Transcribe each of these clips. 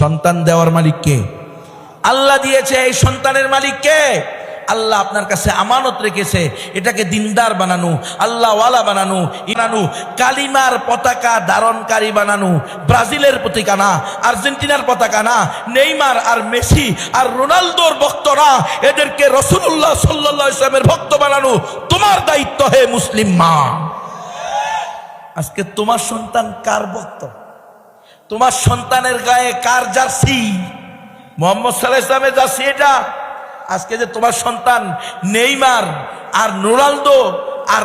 সন্তান দেওয়ার মালিক কে? আল্লাহ দিয়েছে। এই সন্তানের মালিক কে? আল্লাহ আপনার কাছে আমানত রেখেছে। এটাকে দিনদার বানানো, আল্লাহওয়ালা বানানো, কালিমার পতাকা ধারণকারী বানানো। ব্রাজিলের পতাকা না, আর্জেন্টিনার পতাকা না, নেইমার আর মেসি আর রোনালদোর ভক্ত না, এদেরকে রাসূলুল্লাহ সাল্লাল্লাহু আলাইহি ওয়াসাল্লামের ভক্ত বানানো তোমার দায়িত্ব। হে মুসলিম মা, আজকে তোমার সন্তান কার ভক্ত? তোমার সন্তানের গায়ে কার জার্সি? মুহাম্মদ সাল্লাল্লাহু আলাইহি ওয়াসাল্লামের জার্সি এটা। আজকে যে তোমার সন্তান নেইমার আর রোনালদো আর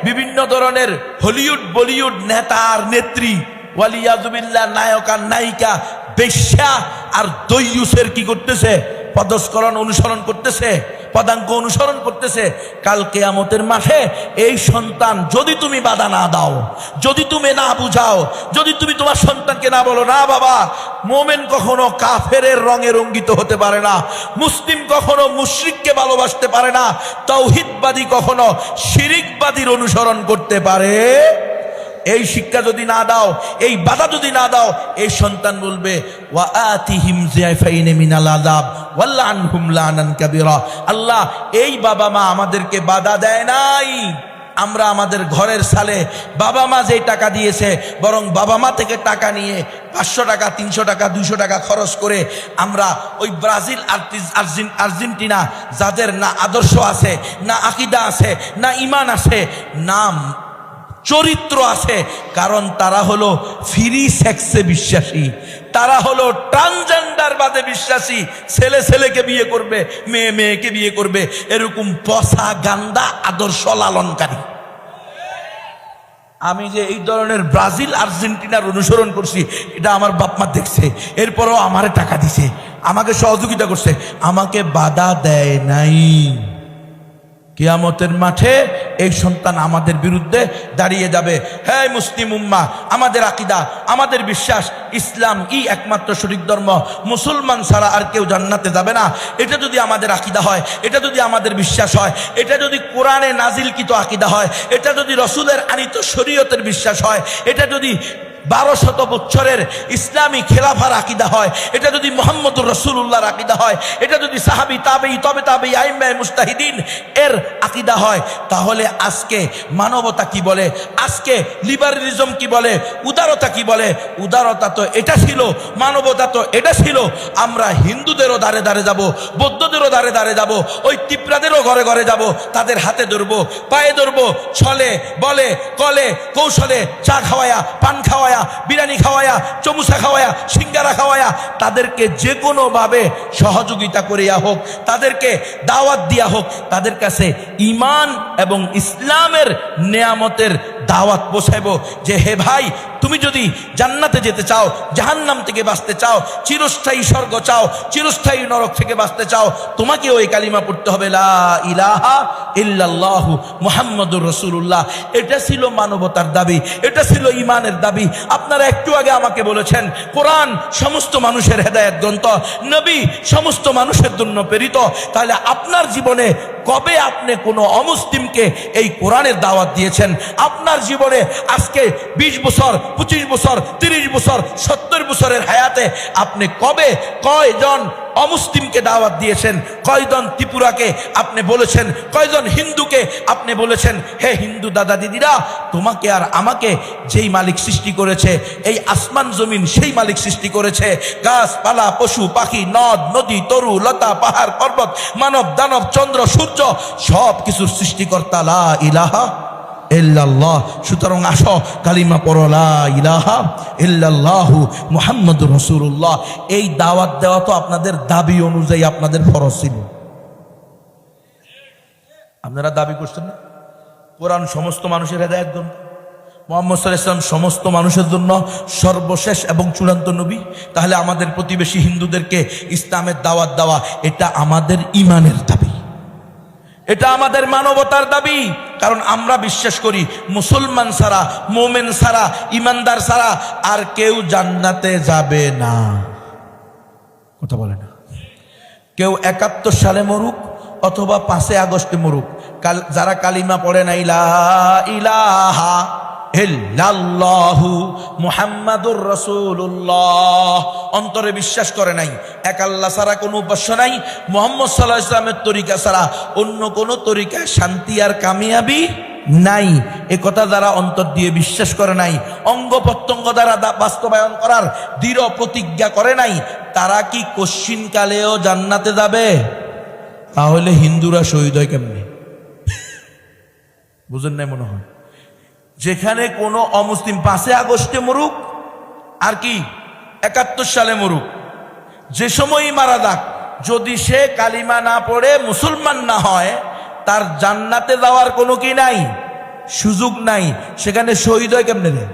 বিভিন্ন ধরনের হলিউড বলিউড নেতা আর নেত্রী, ওয়ালিয়াযুবিল্লাহ, নায়ক আর নায়িকা, বেশ্যা আর দইয়ুসের কি করতেছে? পদস্খলন অনুসরণ করতেছে, পদাঙ্ক অনুসরণ করতেছে। কাল কিয়ামতের মাঠে এই সন্তান যদি তুমি বাধা না দাও, যদি তুমি না বুঝাও, যদি তুমি তোমার সন্তানকে না বলো, না বাবা, মোমেন কখনো কাফেরের রঙে রঙ্গিত হতে পারে না, মুসলিম কখনো মুশরিককে ভালোবাসতে পারে না, তাওহীদবাদী কখনো শিরিকবাদীর অনুসরণ করতে পারে। এই শিক্ষা যদি না দাও, এই বাধা যদি না দাও, এই সন্তান বলবে ওয়া আতিহিম যায়ফাইন মিনাল আযাব ওয়াল্লানহুম লানান কাবীরা। আল্লাহ, এই বাবা মা আমাদেরকে বাধা দেয় নাই, আমরা আমাদের ঘরের সালে বাবা মা যে টাকা দিয়েছে, বরং বাবা মা থেকে টাকা নিয়ে 500 টাকা 300 টাকা 200 টাকা খরচ করে আমরা ওই ব্রাজিল আর্জেন্টিনা, যাদের না আদর্শ আছে, না আকীদা আছে, না ঈমান আছে, না চরিত্র আছে, কারণ তারা হলো ফ্রি সেক্সে বিশ্বাসী, তারা হলো ট্রান্সজেন্ডার বাদে বিশ্বাসী। ছেলে ছেলেকে বিয়ে করবে, মেয়ে মেয়েকে বিয়ে করবে, এরকম পচা গান্দা আদর্শ লালনকারী। আমি যে এই ধরনের ব্রাজিল আর্জেন্টিনার অনুসরণ করছি, এটা আমার বাপ মা দেখছে, এরপরও আমারে টাকা দিছে, আমাকে সহযোগিতা করছে, আমাকে বাধা দেয় নাই। কিয়ামতের মাঠে এই সন্তান আমাদের বিরুদ্ধে দাঁড়িয়ে যাবে। হে মুসলিম উম্মাহ, আমাদের আকীদা, আমাদের বিশ্বাস, ইসলাম ই একমাত্র সঠিক ধর্ম, মুসলমান ছাড়া আর কেউ জান্নাতে যাবে না। এটা যদি আমাদের আকীদা হয়, এটা যদি আমাদের বিশ্বাস হয়, এটা যদি কোরআনে নাজিলকৃত আকীদা হয়, এটা যদি রাসূলের আনিত শরীয়তের বিশ্বাস হয়, এটা যদি 1200 বছরের ইসলামী খেলাফার আকীদা হয়, এটা যদি মুহাম্মদুর রাসূলুল্লাহর আকীদা হয়, এটা যদি সাহাবী তাবেঈ তবে তাবেঈ আইম্মায়ে মুজতাহিদিন এর আকীদা হয়, তাহলে আজকে মানবতা কি বলে, আজকে লিবারালিজম কি বলে, উদারতা কি বলে? উদারতা তো এটা ছিল, মানবতা তো এটা ছিল। আমরা হিন্দুদেরও দাঁড়ে দাঁড়ে যাব, বৌদ্ধদেরও দাঁড়ে দাঁড়ে যাব, ওই তিপ্রাদেরও ঘরে ঘরে যাব, তাদের হাতে ধরবো, পায়ে ধরবো, ছলে বলে কলে কৌশলে চা খাওয়ায়া, পান খাওয়ায়া, বিরিয়ানি খাওয়ায়া, চমুসা খাওয়ায়া, সিঙ্গারা খাওয়ায়া, তাদেরকে যে কোনোভাবে সহযোগিতা করিয়া হোক, তাদেরকে দাওয়াত দিয়া হোক, তাদের কাছে ঈমান এবং ইসলামের নেয়ামতের দাওয়াত পৌঁছাইব যে হে ভাই, তুমি যদি জান্নাতে যেতে চাও, জাহান্নাম থেকে বাঁচতে চাও, চিরস্থায়ী স্বর্গ চাও, চিরস্থায়ী নরক থেকে বাঁচতে চাও, তোমাকে ওই কালিমা পড়তে হবে, লা ইলাহা ইল্লাল্লাহু মুহাম্মাদুর রাসূলুল্লাহ। এটা ছিল মানবতার দাবি, এটা ছিল ঈমানের দাবি। আপনারা একটু আগে আমাকে বলেছেন কোরআন সমস্ত মানুষের হেদায়েত গ্রন্থ, নবী সমস্ত মানুষের জন্য প্রেরিত। তাহলে আপনার জীবনে কবে আপনি কোনো অমুসলিমকে এই কোরআনের দাওয়াত দিয়েছেন? আপনার জীবনে আজকে 20 বছর, 25 বছর, 30 বছর, 70 বছরের হায়াতে আপনি কবে কয়জন অমুসলিমকে দাওয়াত দিয়েছেন? কয়জন ত্রিপুরাকে আপনি বলেছেন? কয়জন হিন্দুকে আপনি বলেছেন হে হিন্দু দাদা দিদিরা, তোমাকে আর আমাকে যেই মালিক সৃষ্টি করেছে, এই আসমান জমিন সেই মালিক সৃষ্টি করেছে, গাছপালা, পশু পাখি, নদ নদী, তরু লতা, পাহাড় পর্বত, মানব দানব, চন্দ্র সূর্য, সব কিছুর সৃষ্টিকর্তা লা ইলাহা ইল্লাল্লাহ। সুতরাং আসো কালিমা পড়ো, লা ইলাহা ইল্লাল্লাহু মুহাম্মাদুর রাসূলুল্লাহ। এই দাওয়াত দেওয়া তো আপনাদের দাবি অনুযায়ী আপনাদের ফরজ ছিল। আপনারা দাবি করছেন না কোরআন সমস্ত মানুষের হেদায়েত গ্রন্থ, মুহাম্মদ সাল্লাল্লাহু আলাইহি ওয়াসাল্লাম সমস্ত মানুষের জন্য সর্বশেষ এবং চূড়ান্ত নবী। তাহলে আমাদের প্রতিবেশী হিন্দুদেরকে ইসলামের দাওয়াত দেওয়া এটা আমাদের ঈমানের দাবি, এটা আমাদের মানবতার দাবি। কারণ আমরা বিশ্বাস করি মুসলমান ছাড়া, মোমেন ছাড়া, ইমানদার ছাড়া আর কেউ জান্নাতে যাবে না। কথা বলে না কেউ 71 সালে মরুক অথবা 5 আগস্টে মরুক, যারা কালিমা পড়ে না ইলাহা ইলাহা ইল্লাল্লাহু মুহাম্মাদুর রাসূলুল্লাহ। অন্তরে বিশ্বাস করে নাই এক আল্লাহ ছাড়া কোনো উপাস্য নাই, মুহাম্মদ সাল্লাল্লাহু আলাইহি ওয়াসাল্লামের তরিকা ছাড়া অন্য কোনো তরিকায় শান্তি আর কামিয়াবি নাই। এ কথা যারা অন্তর দিয়ে বিশ্বাস করে নাই, অঙ্গ প্রত্যঙ্গ দ্বারা বাস্তবায়ন করার দৃঢ় প্রতিজ্ঞা করে নাই, তারা কি কশ্চিনকালেও জান্নাতে যাবে? তাহলে হিন্দুরা শহীদ হয় কেমনে? বুঝেন নাই মনে হয়। যেখানে কোনো অমুসলিম 5 আগস্টে মরুক আর কি 71 সালে মরুক, যে সময়ই মারা যাক, যদি সে কালিমা না পড়ে মুসলমান না হয়, তার জান্নাতে যাওয়ার কোনো কি নাই, সুযোগ নাই। সেখানে শহীদ হয় কেমনে রে?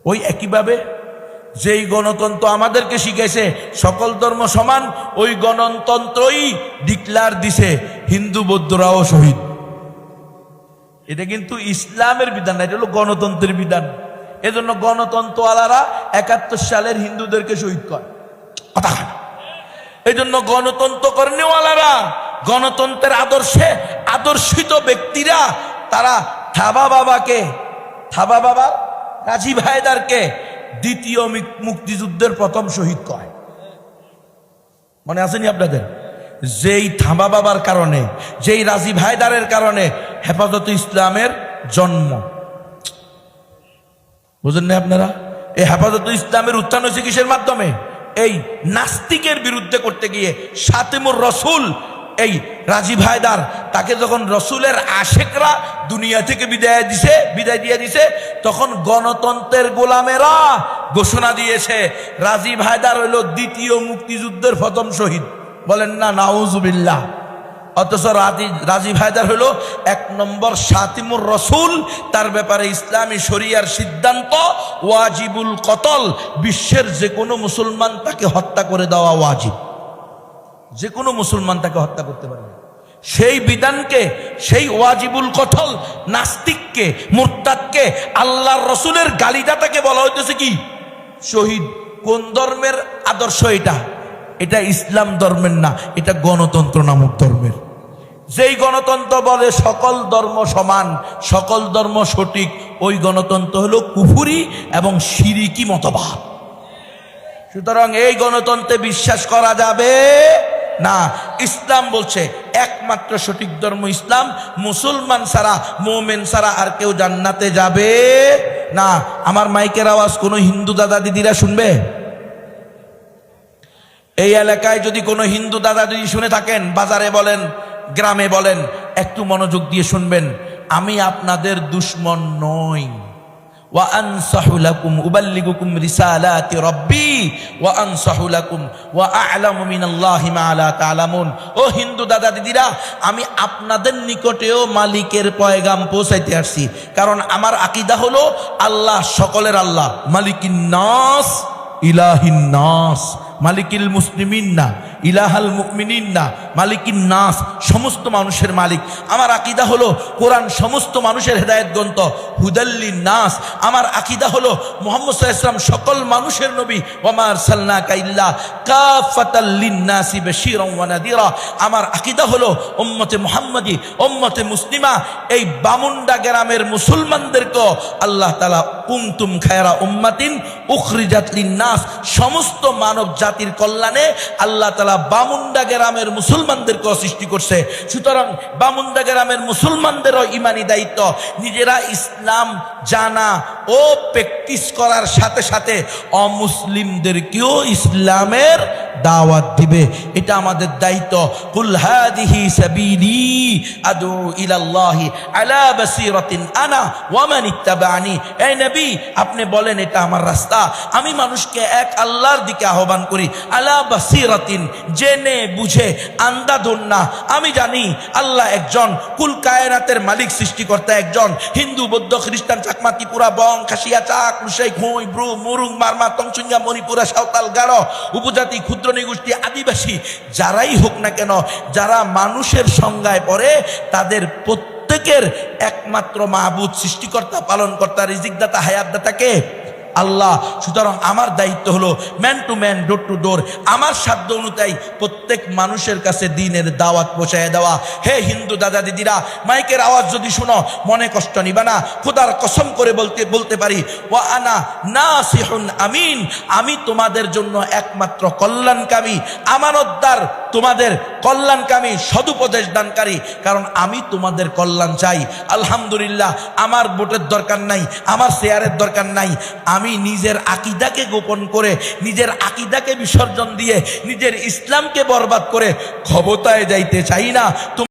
ওই একইভাবে যেই গণতন্ত্র আমাদেরকে শিখেছে সকল ধর্ম সমান, ওই গণতন্ত্রই ডিক্লার দিছে হিন্দু বৌদ্ধরাও শহীদ। এটা কিন্তু ইসলামের বিধান না, এটা হলো গণতন্ত্রের বিধান। এজন্য গণতন্ত্রওয়ালারা 71 সালের হিন্দুদেরকে শহীদ করে। এই জন্য গণতন্ত্র কর্মীওয়ালারা, গণতন্ত্রের আদর্শে আদর্শিত ব্যক্তিরা, তারা থাবা বাবা রাজীব হায়দারকে দ্বিতীয় মুক্তিযুদ্ধের প্রথম শহীদ করে। মনে আসেনি আপনাদের? যেই থাবা বাবার কারণে, যেই রাজীব হায়দারের কারণে হেফাজতে ইসলামের জন্ম। বুঝেন না আপনারা? এই হেফাজতে ইসলামের উত্থান হয়েছে কিসের মাধ্যমে? এই নাস্তিকের বিরুদ্ধে করতে গিয়ে শাতিমুর রসুল, এই রাজীব হায়দার, তাকে যখন রসুলের আশেকরা দুনিয়া থেকে বিদায় দিয়ে দিছে, তখন গণতন্ত্রের গোলামেরা ঘোষণা দিয়েছে রাজীব হায়দার হইল দ্বিতীয় মুক্তিযুদ্ধের প্রথম শহীদ। বলেন না নাউজুবিল্লাহ। অথচ রাজীব হায়দার হলো 1 নম্বর শাতিমুর রসুল। তার ব্যাপারে ইসলামী শরিয়ার সিদ্ধান্ত ওয়াজিবুল কতল। বিশ্বের যে কোনো মুসলমান তাকে হত্যা করে দেওয়া ওয়াজিব, যে কোনো মুসলমান তাকে হত্যা করতে পারবে। সেই বিধানকে, সেই ওয়াজিবুল কতল নাস্তিককে, মুরতাদকে, আল্লাহর রসুলের গালিদাতাকে বলা হইতেছে কি শহীদ। কোন ধর্মের আদর্শ এটা? এটা ইসলাম ধর্মের না, এটা গণতন্ত্র নামক ধর্মের। যেই গণতন্ত্র বলে সকল ধর্ম সমান, সকল ধর্ম সঠিক, ওই গণতন্ত্র হলো কুফরি এবং শিরিকি মতবাদ। সুতরাং এই গণতন্ত্রে বিশ্বাস করা যাবে না। ইসলাম বলছে একমাত্র সঠিক ধর্ম ইসলাম, মুসলমান ছাড়া, মুমিন ছাড়া আর কেউ জান্নাতে যাবে না। আমার মাইকের আওয়াজ কোনো হিন্দু দাদা দিদিরা শুনবে? এই এলাকায় যদি কোনো হিন্দু দাদা দিদি শুনে থাকেন, বাজারে বলেন, গ্রামে বলেন, একটু মনোযোগ দিয়ে শুনবেন। আমি আপনাদের দুশমন নই। ওয়া আনসাহু লাকুম উবাল্লিগুকুম রিসালাতি রাব্বি ওয়া আনসাহু লাকুম ওয়া আ'লামু মিনাল্লাহি মা লা তা'লামুন। ও হিন্দু দাদা দিদিরা, আমি আপনাদের নিকটেও মালিকের পয়গাম পৌঁছাইতে আসছি। কারণ আমার আকীদা হলো আল্লাহ সকলের আল্লাহ, মালিকিন নাস ইলাহিন নাস, মালিকিল মুসলিমিন না, ইলাহাল মুমিনিন না, মালিকিন নাস, সমস্ত মানুষের মালিক। আমার আকীদা হলো কোরআন সমস্ত মানুষের হেদায়েত গ্রন্থ, হুদাল্লিন নাস। আমার আকীদা হলো মুহাম্মদ সাল্লাল্লাহু আলাইহি ওয়াসাল্লাম সকল মানুষের নবী, ওয়া মা আরসালনাকা ইল্লা কাফাতাল লিন-নাসি বাশীরান ওয়া নাযীরা। আমার আকীদা হলো উম্মতে মুহাম্মাদি, উম্মতে মুসলিমা, এই বামুন্ডা গ্রামের মুসলমানদেরকে আল্লাহ তাআলা কুনতুম খায়রা উম্মাতিন উখরিজাত লিন-নাস, সমস্ত মানব জাতির কল্যাণে আল্লাহ তাআলা বামুন্ডা গ্রামের মুসলমানদেরকে সৃষ্টি করছে। সুতরাং বামুন্ডা গ্রামের মুসলমানদেরও ইমানি দায়িত্ব নিজেরা ইসলাম জানা ও প্র্যাকটিস করার সাথে সাথে অমুসলিমদেরকেও ইসলামের দাওয়াত দিবে। এটা আমাদের দায়িত্ব। কুল হাদিহি সাবিলি আদু ইলাল্লাহি আলা বাসীরাতিন আনা ওয়া মান ইত্তাবা'নি। এই নবী, আপনি বলেন এটা আমার রাস্তা, আমি মানুষকে এক আল্লাহর দিকে আহ্বান করি। আলা বাসীরাতিন, জেনে বুঝে, আন্ধাধুন না। আমি জানি আল্লাহ একজন, কুল কায়নাতের মালিক, সৃষ্টিকর্তা একজন। হিন্দু, বৌদ্ধ, খ্রিস্টান, চাকমা, ত্রিপুরা, বং, খাসিয়া, চাক, মুসাই, খুঁই, ব্রু, মুরুং, মারমা, তংচুঙ্গা, মণিপুরা, সাঁওতাল, গারো, উপজাতি, ক্ষুদ্র নিগোষ্ঠী, আদিবাসী, যারাই হোক না কেন, যারা মানুষের সংজ্ঞায় পড়ে, তাদের প্রত্যেকের একমাত্র মাহবুদ, সৃষ্টিকর্তা, পালনকর্তা, রিজিকদাতা, হায়াতদাতা কে? আল্লাহ। সুতরাং আমার দায়িত্ব হলো man to man, door to door, আমার সাধ্য অনুযায়ী প্রত্যেক মানুষের কাছে দ্বীনের দাওয়াত পৌঁছায় দেওয়া। হে হিন্দু দাদা দিদিরা, মাইকের আওয়াজ যদি শুনো মনে কষ্ট নিবা না। খোদার কসম করে বলতে পারি, ওয়া আনা নাসিহুন আমিন, আমি তোমাদের জন্য একমাত্র কল্যাণকামী, আমানতদার, তোমাদের কল্যাণকামী, সদুপদেশ দানকারী। কারণ আমি তোমাদের কল্যাণ চাই। আলহামদুলিল্লাহ, আমার ভোটের দরকার নাই, আমার শেয়ারের দরকার নাই। আমি নিজের আকীদাকে গোপন করে, নিজের আকীদাকে বিসর্জন দিয়ে, নিজের ইসলামকে বরবাদ করে ক্ষমতায় যাইতে চাই না।